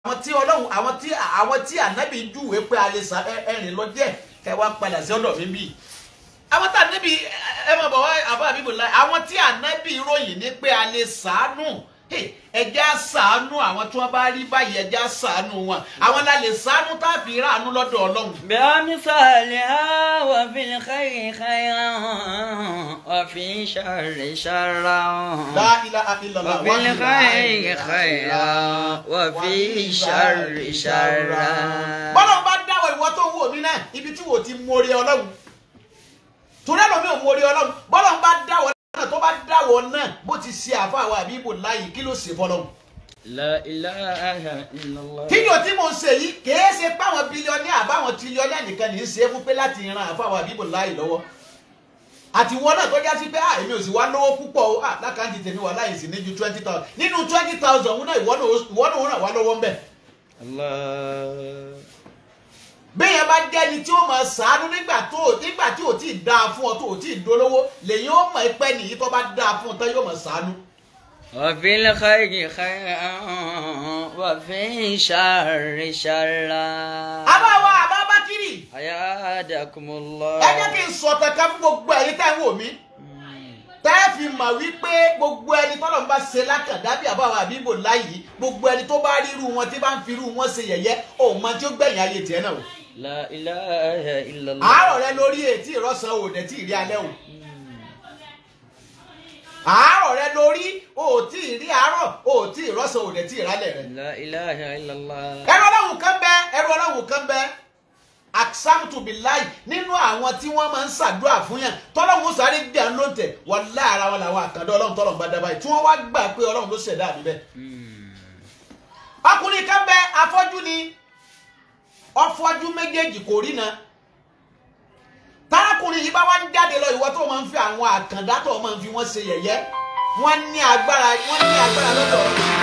àwọn tí ànábì júwe pé a lè sa ẹ̀rìn lọ díẹ̀ kẹ́ wá padà sí ọ̀dọ̀ mi bí àwọn tí ànábì ẹ máa bọ̀ wá àbá abibulahi àwọn tí ànábì ròyìn ní pé a lè ṣàánú ẹjẹ́ á ṣàánú àwọn tí wọ́n bá rí báyìí ẹjẹ́ á ṣàánú wọn àwọn la lè ṣàánú tá a fi ráàánú lọ́dọ̀ Ọlọ́run. bẹ́ẹ̀ mísàlì á wà fi khayri khayran wà fi sharri sharran. La ilaha illallah wà fi khayri khayran wà fi sharri sharran. bọ́lá bá dáwọ̀ ìwọ tó wò mí náà ibi tí wò ti mórí Ọlọ́run torí ẹlòmí ò mórí Ọlọ́run bọ́lá bá dáwọ̀ tó bá dáwọ̀ náà bó ti ṣe àfáà abibulahi kí ló ṣe fọlọ́run. La ilaha illallah. kíjọ tí mo ń ṣe yìí kìí ṣe páwọn bílíọ̀nì àbáwọn tírílíọ̀nì nìkan ní í ṣe fún pé láti ran àfáà abibulahi lọ́wọ́ àti wọn náà tó já sí pé èmi ò sì wá lówó púpọ̀ o lákàntì tèmi wà láyé sí ní ju 20,000 nínú 20,000 òun náà ìwọ náà ràn wá lọ́wọ́ ń bẹ̀. bẹ́ẹ̀ bá jẹ́ni tí ó máa ṣàánú nígbà tí ò tí ì dáa fún ọ tó ò tí ì dolówó lèyìn ó mọ̀ pẹ́ nìyí tó bá dáa fún ọ tán yóò máa ṣàánú. wa fil khayri khayran wa fi sharri sharran. àbá kiri. ayadakumullah. ẹ jẹ́ kí n sọ tẹ̀ka fún gbogbo ẹ̀yin tẹ́ ń wò mí. tẹ́ ẹ fi mọ̀ wípé gbogbo ẹni tọ́lọ̀ ń bá ṣe lákàndá bí àbá abibulahi gbogbo ẹni tó bá ríru wọn tí bá ń firú wọn ṣe yẹ̀yẹ́ òun mọ tí ó gbẹ̀yìn ayé tiẹ̀ náà o. La ilaha illallah. àárọ̀ rẹ lórí ètí ìrọ̀sán òde tí ìrí alẹ́ o. àárọ̀ rẹ lórí òtí ìrí àárọ̀ òtí ìrọ̀sán òde tí ìrálẹ̀ rẹ. La ilaha illallah. ẹrú Ọlọ́run kan bẹ acct billahi nínú àwọn tí wọ́n máa ń ṣàdúrà fún yàn tọ́lọ́run sáré gbà ń lóǹtẹ̀ wọ́n lára wọn làwọn àkàndá Ọlọ́run tọ́lọ́run bá dábàá tí wọ́n wá gbà pé Ọlọ́run ló ṣẹ̀dá mi bẹ́ẹ̀. ọkùnrin kan bẹ afọ́jú ni ọfọ́jú méjèèjì kò rí na tárakùnrin yìí bá wá ń jáde lọ ìwọ tó máa ń fi àwọn àkàndá tó máa ń fi wọ́n ṣe yẹ̀yẹ́ wọ́n ní agbára lọ́dọ̀